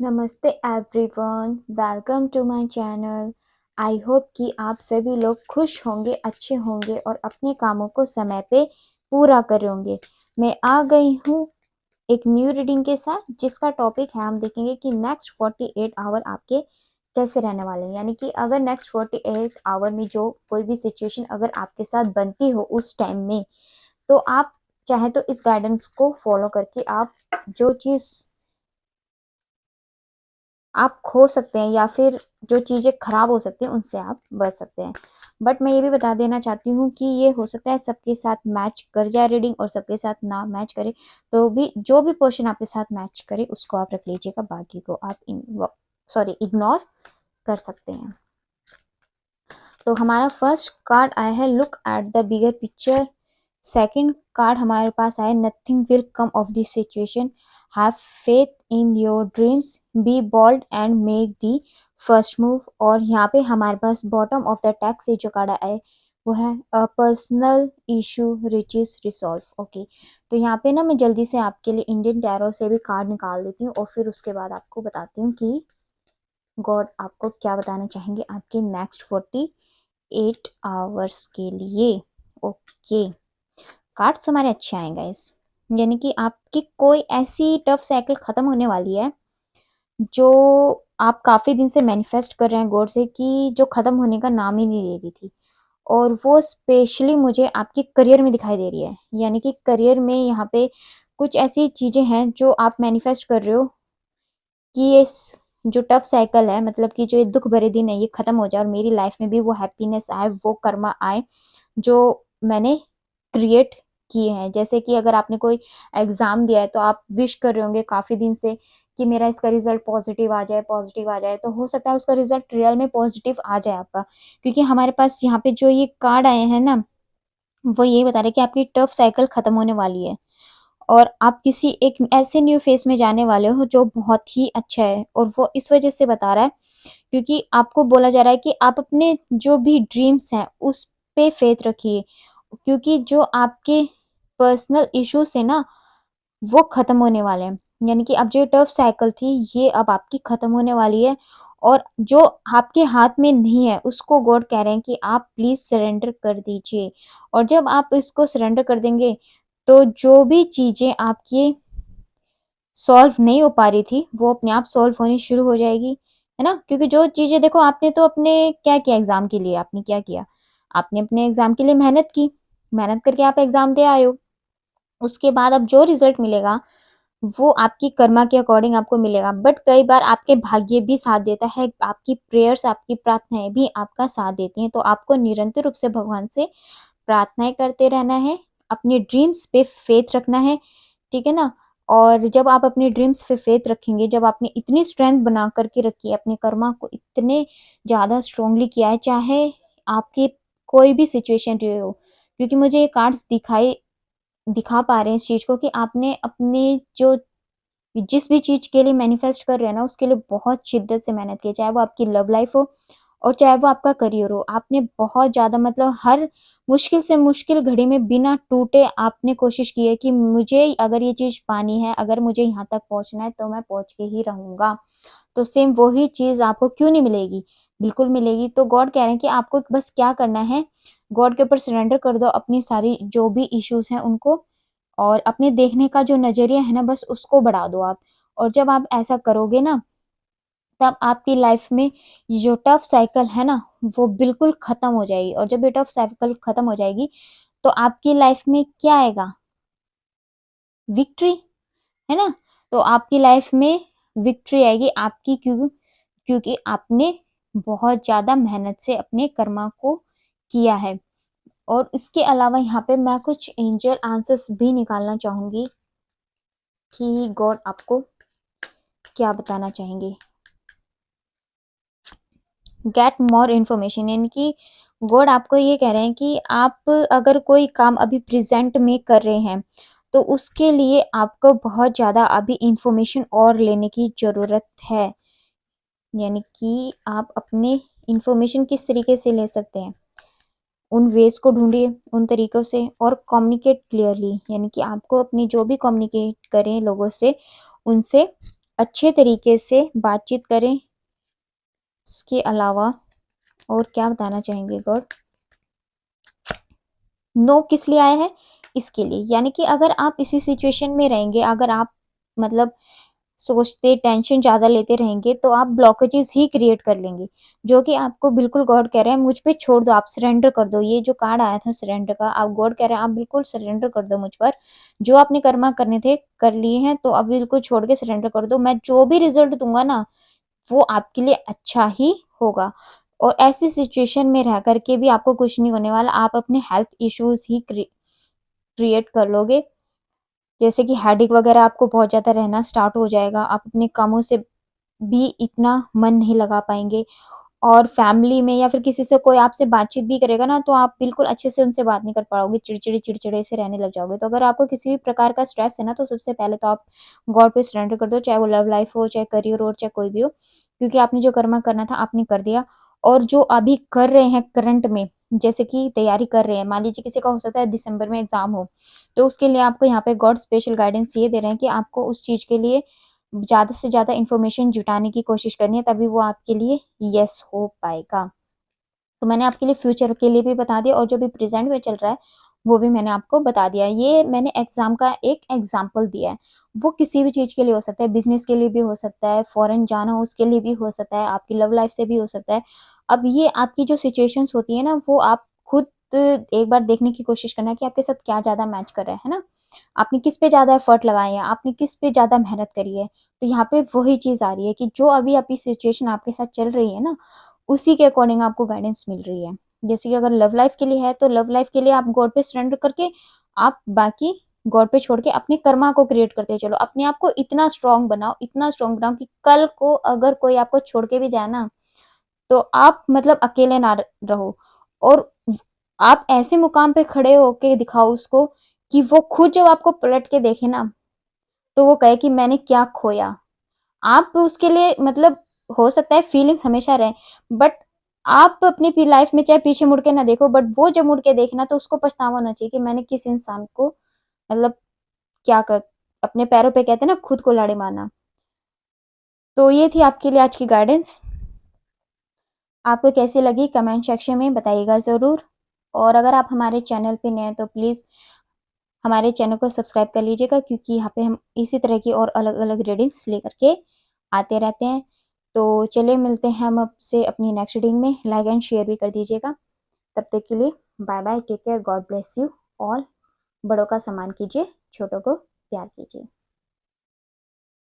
नमस्ते everyone, welcome to my channel. I hope कि आप सभी लोग खुश होंगे, अच्छे होंगे और अपने कामों को समय पे पूरा कर होंगे। मैं आ गई हूँ एक न्यू रीडिंग के साथ, जिसका टॉपिक है हम देखेंगे कि नेक्स्ट 48 आवर आपके कैसे रहने वाले हैं। यानी कि अगर नेक्स्ट 48 आवर में जो कोई भी सिचुएशन अगर आपके साथ बनती हो उस टाइम में, तो आप चाहे तो इस गाइडेंस को फॉलो करके आप जो चीज़ आप खो सकते हैं या फिर जो चीज़ें खराब हो सकती हैं उनसे आप बच सकते हैं। बट मैं ये भी बता देना चाहती हूँ कि ये हो सकता है सबके साथ मैच कर जाए रीडिंग और सबके साथ ना मैच करे, तो भी जो भी पोर्शन आपके साथ मैच करे उसको आप रख लीजिएगा, बाकी को आप इग्नोर कर सकते हैं। तो हमारा फर्स्ट कार्ड आया है look at the bigger picture. Second card हमारे पास आया nothing will come of this situation, have faith in your dreams, be bold and make the first move. और यहाँ पे हमारे पास बॉटम ऑफ द टैक्स से जो कार्ड आया वो है a personal issue which is resolve. Okay, तो यहाँ पे ना मैं जल्दी से आपके लिए इंडियन टैरो से भी कार्ड निकाल देती हूँ और फिर उसके बाद आपको बताती हूँ कि गॉड आपको क्या बताना चाहेंगे आपके नेक्स्ट 48 आवर्स के लिए। ओके, कार्ड्स हमारे अच्छे आएंगे इस, यानी कि आपकी कोई ऐसी टफ साइकिल खत्म होने वाली है जो आप काफी दिन से मैनिफेस्ट कर रहे हैं गॉड से, कि जो खत्म होने का नाम ही नहीं ले रही थी। और वो स्पेशली मुझे आपके करियर में दिखाई दे रही है। यानी कि करियर में यहाँ पे कुछ ऐसी चीजें हैं जो आप मैनिफेस्ट कर रहे हो कि ये जो टफ साइकिल है, मतलब कि जो ये दुख भरे दिन है, ये खत्म हो जाए और मेरी लाइफ में भी वो हैप्पीनेस आए, वो कर्मा आए जो मैंने क्रिएट किए हैं। जैसे कि अगर आपने कोई एग्जाम दिया है तो आप विश कर रहे होंगे काफी दिन से कि मेरा इसका रिजल्ट पॉजिटिव आ जाए, पॉजिटिव आ जाए। तो हो सकता है उसका रिजल्ट रियल में पॉजिटिव आ जाए आपका, क्योंकि हमारे पास यहाँ पे जो ये कार्ड आए हैं ना, वो ये बता रहे हैं कि आपकी टफ साइकिल खत्म होने वाली है और आप किसी एक ऐसे न्यू फेस में जाने वाले हो जो बहुत ही अच्छा है। और वो इस वजह से बता रहा है क्योंकि आपको बोला जा रहा है कि आप अपने जो भी ड्रीम्स हैं उस पे फेथ रखिए, क्योंकि जो आपके पर्सनल इश्यूज है ना वो खत्म होने वाले हैं। यानी कि अब जो टफ साइकिल थी ये अब आपकी खत्म होने वाली है और जो आपके हाथ में नहीं है उसको गॉड कह रहे हैं कि आप प्लीज सरेंडर कर दीजिए। और जब आप इसको सरेंडर कर देंगे तो जो भी चीजें आपकी सॉल्व नहीं हो पा रही थी वो अपने आप सॉल्व होनी शुरू हो जाएगी, है ना। क्योंकि जो चीजें देखो, आपने तो अपने क्या किया एग्जाम के लिए, आपने क्या किया, आपने अपने एग्जाम के लिए मेहनत की, मेहनत करके आप एग्जाम दे आए हो। उसके बाद अब जो रिजल्ट मिलेगा वो आपकी कर्मा के अकॉर्डिंग आपको मिलेगा। बट कई बार आपके भाग्य भी साथ देता है, आपकी प्रेयर्स, आपकी प्रार्थनाएं भी आपका साथ देती हैं। तो आपको निरंतर रूप से भगवान से प्रार्थनाएं करते रहना है, अपने ड्रीम्स पे फेथ रखना है, ठीक है ना। और जब आप अपने ड्रीम्स पे फेथ रखेंगे, जब आपने इतनी स्ट्रेंथ बना करके रखी है, अपने कर्मा को इतने ज़्यादा स्ट्रांगली किया है, चाहे आपकी कोई भी सिचुएशन रही हो, क्योंकि मुझे ये कार्ड्स दिखा पा रहे हैं इस चीज़ को कि आपने अपने जो जिस भी चीज़ के लिए मैनिफेस्ट कर रहे हैं ना उसके लिए बहुत शिद्दत से मेहनत की है। चाहे वो आपकी लव लाइफ हो और चाहे वो आपका करियर हो, आपने बहुत ज़्यादा मतलब हर मुश्किल से मुश्किल घड़ी में बिना टूटे आपने कोशिश की है कि मुझे अगर ये चीज़ पानी है, अगर मुझे यहाँ तक पहुँचना है तो मैं पहुँच के ही रहूँगा। तो सेम वही चीज़ आपको क्यों नहीं मिलेगी, बिल्कुल मिलेगी। तो गॉड कह रहे हैं कि आपको बस क्या करना है, गॉड के ऊपर सरेंडर कर दो अपनी सारी जो भी इश्यूज हैं उनको, और अपने देखने का जो नज़रिया है ना बस उसको बढ़ा दो आप। और जब आप ऐसा करोगे ना तब आपकी लाइफ में ये जो टफ साइकिल है ना वो बिल्कुल खत्म हो जाएगी। और जब ये टफ साइकिल खत्म हो जाएगी तो आपकी लाइफ में क्या आएगा, विक्ट्री, है ना। तो आपकी लाइफ में विक्ट्री आएगी आपकी, क्योंकि आपने बहुत ज़्यादा मेहनत से अपने कर्मा को किया है। और इसके अलावा यहाँ पे मैं कुछ एंजल आंसर्स भी निकालना चाहूँगी कि गॉड आपको क्या बताना चाहेंगे। गेट मोर इन्फॉर्मेशन, यानी कि गॉड आपको ये कह रहे हैं कि आप अगर कोई काम अभी प्रेजेंट में कर रहे हैं तो उसके लिए आपको बहुत ज़्यादा अभी इंफॉर्मेशन और लेने की ज़रूरत है। यानी कि आप अपने इंफॉर्मेशन किस तरीके से ले सकते हैं, उन वेज को ढूंढिए, उन तरीकों से, और कम्युनिकेट क्लियरली। यानी कि आपको अपनी जो भी कम्युनिकेट करें लोगों से, उनसे अच्छे तरीके से बातचीत करें। इसके अलावा और क्या बताना चाहेंगे गॉड? नो किस लिए आया है? इसके लिए, यानी कि अगर आप इसी सिचुएशन में रहेंगे, अगर आप मतलब सोचते टेंशन ज़्यादा लेते रहेंगे, तो आप ब्लॉकेजेस ही क्रिएट कर लेंगे, जो कि आपको बिल्कुल गॉड कह रहे हैं मुझ पे छोड़ दो, आप सरेंडर कर दो। ये जो कार्ड आया था सरेंडर का, आप गॉड कह रहे हैं आप बिल्कुल सरेंडर कर दो मुझ पर। जो आपने कर्मा करने थे कर लिए हैं, तो अब बिल्कुल छोड़ के सरेंडर कर दो। मैं जो भी रिजल्ट दूंगा ना, वो आपके लिए अच्छा ही होगा। और ऐसी सिचुएशन में रह करके भी आपको कुछ नहीं होने वाला, आप अपने हेल्थ इश्यूज ही क्रिएट कर लोगे। जैसे कि हेडेक वगैरह आपको बहुत ज़्यादा रहना स्टार्ट हो जाएगा, आप अपने कामों से भी इतना मन नहीं लगा पाएंगे। और फैमिली में या फिर किसी से कोई आपसे बातचीत भी करेगा ना, तो आप बिल्कुल अच्छे से उनसे बात नहीं कर पाओगे, चिड़चिड़े चिड़चिड़े से रहने लग जाओगे। तो अगर आपको किसी भी प्रकार का स्ट्रेस है ना, तो सबसे पहले तो आप गॉड पे सरेंडर कर दो, चाहे वो लव लाइफ हो, चाहे करियर हो, चाहे कोई भी हो, क्योंकि आपने जो कर्मा करना था आपने कर दिया। और जो अभी कर रहे हैं करंट में, जैसे कि तैयारी कर रहे हैं, मान लीजिए किसी का हो सकता है दिसंबर में एग्जाम हो, तो उसके लिए आपको यहाँ पे गॉड स्पेशल गाइडेंस ये दे रहे हैं कि आपको उस चीज़ के लिए ज़्यादा से ज़्यादा इन्फॉर्मेशन जुटाने की कोशिश करनी है, तभी वो आपके लिए यस हो पाएगा। तो मैंने आपके लिए फ्यूचर के लिए भी बता दिया, और जो भी प्रेजेंट में चल रहा है वो भी मैंने आपको बता दिया। ये मैंने एग्जाम का एक एग्जाम्पल दिया है, वो किसी भी चीज़ के लिए हो सकता है, बिजनेस के लिए भी हो सकता है, फॉरेन जाना हो उसके लिए भी हो सकता है, आपकी लव लाइफ से भी हो सकता है। अब ये आपकी जो सिचुएशंस होती है ना, वो आप खुद एक बार देखने की कोशिश करना कि आपके साथ क्या ज़्यादा मैच कर रहा है ना, आपने किस पे ज़्यादा एफर्ट लगाए हैं, आपने किस पे ज़्यादा मेहनत करी है। तो यहाँ पे वही चीज़ आ रही है कि जो अभी आपकी सिचुएशन आपके साथ चल रही है ना, उसी के अकॉर्डिंग आपको गाइडेंस मिल रही है। जैसे कि अगर लव लाइफ के लिए है, तो लव लाइफ के लिए आप गॉड पे सरेंडर करके आप बाकी गॉड पे छोड़ के अपने कर्मा को क्रिएट करते चलो। अपने आप को इतना स्ट्रांग बनाओ, इतना स्ट्रांग बनाओ कि कल को अगर कोई आपको छोड़ के भी जाए ना, तो आप मतलब अकेले ना रहो। और आप ऐसे मुकाम पे खड़े होके दिखाओ उसको कि वो खुद जब आपको पलट के देखे ना, तो वो कहे कि मैंने क्या खोया। आप उसके लिए मतलब हो सकता है फीलिंग्स हमेशा रहे, बट आप अपनी लाइफ में चाहे पीछे मुड़ के ना देखो, बट वो जब मुड़ के देखना तो उसको पछतावा होना चाहिए कि मैंने किस इंसान को मतलब क्या कर, अपने पैरों पे कहते हैं ना खुद को लाड़े मारना। तो ये थी आपके लिए आज की गाइडेंस। आपको कैसी लगी कमेंट सेक्शन में बताइएगा ज़रूर। और अगर आप हमारे चैनल पे नए हैं तो प्लीज़ हमारे चैनल को सब्सक्राइब कर लीजिएगा, क्योंकि यहाँ पे हम इसी तरह की और अलग अलग रीडिंग्स लेकर के आते रहते हैं। तो चलिए मिलते हैं हम आपसे अपनी नेक्स्ट रीडिंग में। लाइक एंड शेयर भी कर दीजिएगा। तब तक के लिए bye bye, take care, God bless you all. बड़ों का सम्मान कीजिए, छोटों को प्यार कीजिए।